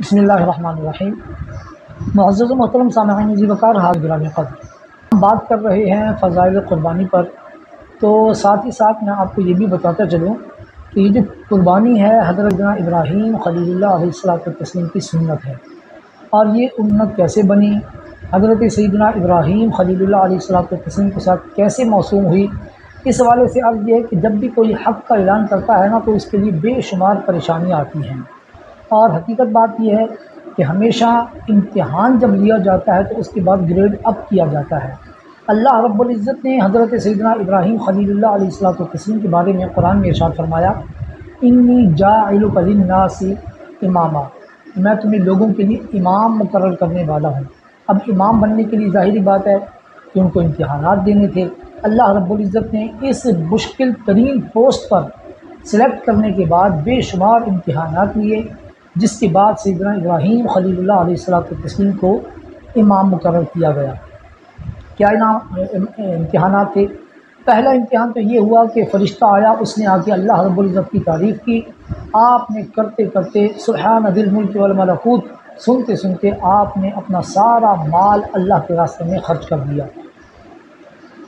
بسم اللہ الرحمن الرحیم۔ معزز و محترم سامعین ذی وقار حاضر گرامی قدر، ہم بات کر رہے ہیں فضائل قربانی پر، تو ساتھ ہی ساتھ میں آپ کو یہ بھی بتاتا چلوں کہ یہ جو قربانی ہے حضرت ابراہیم خلیل اللہ علیہ الصلوۃ والتسلیم کی سنت ہے، اور یہ امت کیسے بنی، حضرت سیدنا ابراہیم خلیل اللہ علیہ الصلوۃ والتسلیم کے ساتھ کیسے موسوم ہوئی، اس حوالے سے عرض یہ ہے کہ جب بھی کوئی حق کا اعلان کرتا ہے نا تو اس کے لیے بے شمار پریشانیاں آتی ہیں، اور حقیقت بات یہ ہے کہ ہمیشہ امتحان جب لیا جاتا ہے تو اس کے بعد گریڈ اپ کیا جاتا ہے۔ اللہ رب العزت نے حضرت سیدنا ابراہیم خلیل اللہ علیہ الصلوۃ والتسلیم کے بارے میں قرآن میں ارشاد فرمایا، انی جاعلک للناس اماما، میں تمہیں لوگوں کے لیے امام مقرر کرنے والا ہوں۔ اب امام بننے کے لیے ظاہری بات ہے کہ ان کو امتحانات دینے تھے۔ اللہ رب العزت نے اس مشکل ترین پوسٹ پر سلیکٹ کرنے کے بعد بے شمار امتحانات لیے، جس کے بعد سیدنا ابراہیم خلیل اللہ علیہ الصلوۃ والتسلیم کو امام مقرر کیا گیا۔ کیا امتحانات تھے؟ پہلا امتحان تو یہ ہوا کہ فرشتہ آیا، اس نے آ کے اللہ رب العزت کی تعریف کی، آپ نے کرتے کرتے سبحان ذی الملک والملکوت سنتے سنتے آپ نے اپنا سارا مال اللہ کے راستے میں خرچ کر دیا۔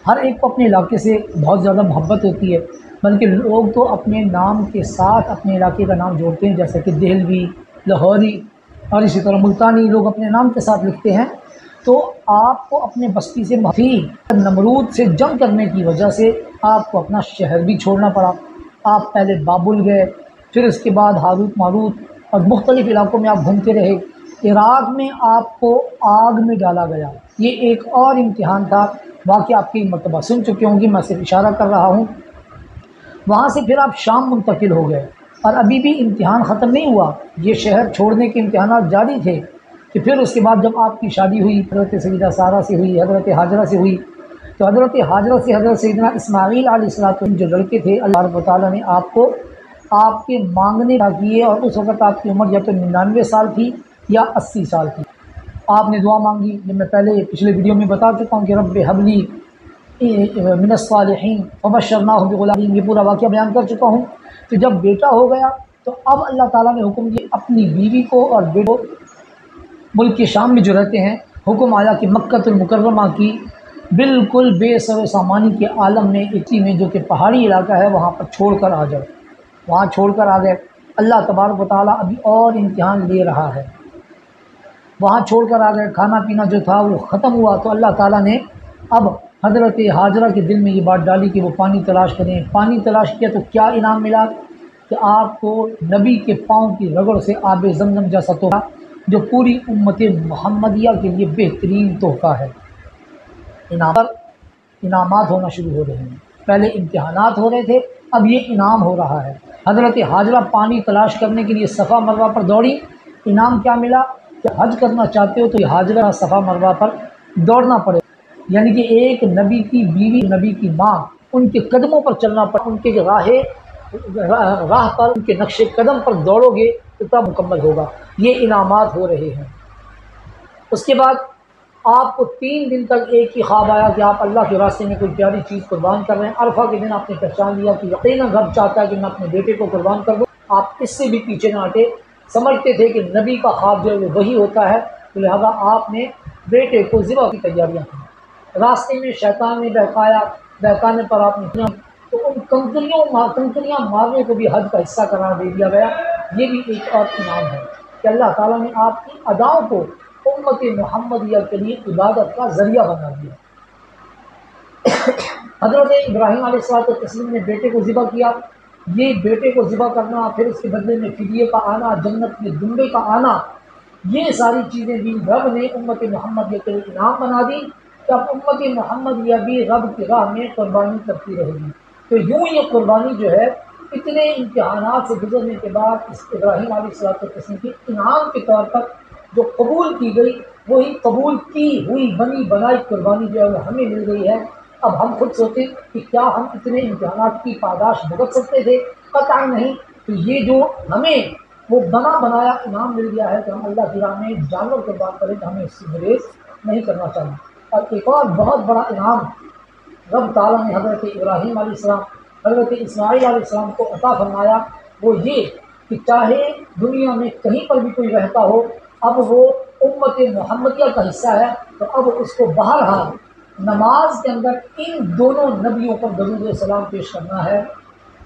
ہر ایک کو اپنے علاقے سے بہت زیادہ محبت ہوتی ہے، بلکہ لوگ تو اپنے نام کے ساتھ اپنے علاقے کا نام جوڑتے ہیں، جیسے کہ دہلوی، لاہوری اور اسی طرح ملتانی لوگ اپنے نام کے ساتھ لکھتے ہیں۔ تو آپ کو اپنے بستی سے معافی نمرود سے جنگ کرنے کی وجہ سے آپ کو اپنا شہر بھی چھوڑنا پڑا۔ آپ پہلے بابل گئے، پھر اس کے بعد ہاروت ماروت اور مختلف علاقوں میں آپ گھومتے رہے۔ عراق میں آپ کو آگ میں ڈالا گیا، یہ ایک اور امتحان تھا۔ واقعہ آپ کی مرتبہ سن چکے ہوں گی، میں صرف اشارہ کر رہا ہوں۔ وہاں سے پھر آپ شام منتقل ہو گئے، اور ابھی بھی امتحان ختم نہیں ہوا، یہ شہر چھوڑنے کے امتحانات جاری تھے کہ پھر اس کے بعد جب آپ کی شادی ہوئی، حضرت سیدہ سارہ سے ہوئی، حضرت ہاجرہ سے ہوئی، تو حضرت ہاجرہ سے حضرت سیدنا اسماعیل علیہ السلام جو لڑکے تھے، اللہ رب تعالیٰ نے آپ کو آپ کے مانگنے کا کیے، اور اس وقت آپ کی عمر یا تو 99 سال تھی یا 80 سال تھی۔ آپ نے دعا مانگی، جب میں پہلے پچھلے ویڈیو میں بتا چکا ہوں کہ رب حبلی من الصالحین فبشرناہ بغلام، یہ پورا واقعہ بیان کر چکا ہوں۔ تو جب بیٹا ہو گیا تو اب اللہ تعالیٰ نے حکم دیا اپنی بیوی کو اور بیٹے کو، ملک کے شام میں جو رہتے ہیں، حکم آیا کہ مکۃ المکرمہ کی بالکل بے سر و سامانی کے عالم میں، اٹلی میں جو کہ پہاڑی علاقہ ہے، وہاں پر چھوڑ کر آ جاؤ۔ وہاں چھوڑ کر آ گئے۔ اللہ تبارک و تعالیٰ ابھی اور امتحان لے رہا ہے۔ وہاں چھوڑ کر آ گئے، کھانا پینا جو تھا وہ ختم ہوا، تو اللہ تعالیٰ نے اب حضرت ہاجرہ کے دل میں یہ بات ڈالی کہ وہ پانی تلاش کریں۔ پانی تلاش کیا تو کیا انعام ملا کہ آپ کو نبی کے پاؤں کی رگڑ سے آب زمزم جیسا تحفہ، جو پوری امت محمدیہ کے لیے بہترین تحفہ ہے۔ انعامات ہونا شروع ہو رہے ہیں، پہلے امتحانات ہو رہے تھے، اب یہ انعام ہو رہا ہے۔ حضرت ہاجرہ پانی تلاش کرنے کے لیے صفا مروہ پر دوڑی، انعام کیا ملا کہ حج کرنا چاہتے ہو تو یہ ہاجرہ صفا مروہ پر دوڑنا پڑے، یعنی کہ ایک نبی کی بیوی، نبی کی ماں، ان کے قدموں پر چلنا پڑے، ان کے راہ پر، ان کے نقش قدم پر دوڑو گے تو تب مکمل ہوگا۔ یہ انعامات ہو رہے ہیں۔ اس کے بعد آپ کو 3 دن تک ایک ہی خواب آیا کہ آپ اللہ کے راستے میں کوئی پیاری چیز قربان کر رہے ہیں۔ عرفہ کے دن آپ نے پہچان لیا کہ یقیناً رب چاہتا ہے کہ میں اپنے بیٹے کو قربان کر دوں۔ آپ اس سے بھی پیچھے نہ ہٹے، سمجھتے تھے کہ نبی کا خواب جو ہے وہ وہی ہوتا ہے، تو لہذا آپ نے بیٹے کو ذبح کی تیاریاں کی۔ راستے میں شیطان نے بہکایا، بہکانے پر آپ نے کیا تو ان کنکریاں مارنے کو بھی حج کا حصہ قرار دے دیا گیا۔ یہ بھی ایک اور انعام ہے کہ اللہ تعالیٰ نے آپ کی اداؤں کو امت محمدیہ کے لیے عبادت کا ذریعہ بنا دیا۔ حضرت ابراہیم علیہ السلام نے بیٹے کو ذبح کیا۔ یہ بیٹے کو ذبح کرنا، پھر اس کے بدلے میں فدیے کا آنا، جنت میں دمبے کا آنا، یہ ساری چیزیں بھی رب نے امت محمدیہ کے لیے انعام بنا دی کہ اب امت محمدیہ بھی رب کی راہ میں قربانی کرتی رہے گی۔ تو یوں یہ قربانی جو ہے اتنے امتحانات سے گزرنے کے بعد اس ابراہیم علیہ السلام کی انعام کے طور پر جو قبول کی گئی، وہی قبول کی ہوئی بنی بنائی قربانی جو ہے وہ ہمیں مل گئی ہے۔ اب ہم خود سوچیں کہ کیا ہم اتنے امتحانات کی پاداش بھگت سکتے تھے؟ قطعاً نہیں۔ تو یہ جو ہمیں وہ بنا بنایا انعام مل گیا ہے کہ ہم اللہ کی راہ میں جانور قربان کریں، تو ہمیں اس سے گریز نہیں کرنا چاہیے۔ اور ایک اور بہت بڑا انعام رب تعالیٰ نے حضرت ابراہیم علیہ السلام، حضرت اسماعیل علیہ السلام کو عطا فرمایا، وہ یہ کہ چاہے دنیا میں کہیں پر بھی کوئی رہتا ہو، اب وہ امت محمدیہ کا حصہ ہے، تو اب اس کو بہرحال نماز کے اندر ان دونوں نبیوں پر درود و سلام پیش کرنا ہے۔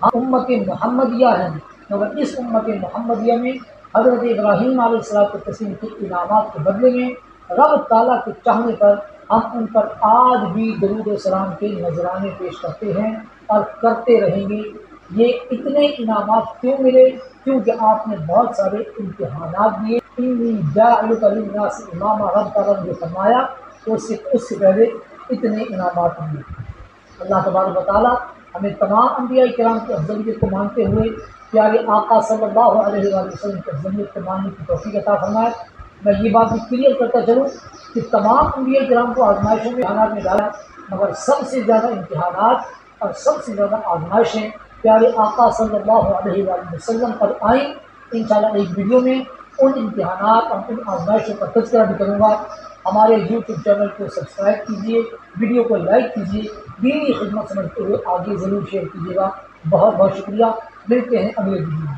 ہم امت محمدیہ ہیں، مگر اس امت محمدیہ میں حضرت ابراہیم علیہ السلام کے انعامات کے بدلے میں رب تعالیٰ کے چاہنے پر ہم ان پر آج بھی درود و سلام کے نذرانے پیش کرتے ہیں اور کرتے رہیں گے۔ یہ اتنے انعامات کیوں ملے؟ کیونکہ آپ نے بہت سارے امتحانات دیے۔ انی جاعلک للناس اماما، رب تعالیٰ نے جو فرمایا تو اس سے پہلے اتنے انعامات دیے۔ اللہ تبارک و تعالیٰ ہمیں تمام انبیاء کرام کی افضلیت کو مانتے ہوئے پیارے آقا صلی اللہ علیہ وآلہ وسلم کی افضلیت کو ماننے کی توفیق عطا فرمائے۔ میں یہ بات بھی کلیئر کرتا چلوں کہ تمام انبیاء کرام کو آزمائشوں میں امتحانات میں ڈالا، مگر سب سے زیادہ امتحانات اور سب سے زیادہ آزمائشیں پیارے آقا صلی اللہ علیہ وآلہ وسلم پر آئیں۔ انشاءاللہ ایک ویڈیو میں ان امتحانات اور ان آزمائشوں کا تذکرہ بھی کروں گا۔ ہمارے یوٹیوب چینل کو سبسکرائب کیجیے، ویڈیو کو لائک کیجیے، دینی خدمت سمجھتے ہوئے آگے ضرور شیئر کیجیے گا۔ بہت بہت شکریہ، ملتے ہیں اگلے ویڈیو میں۔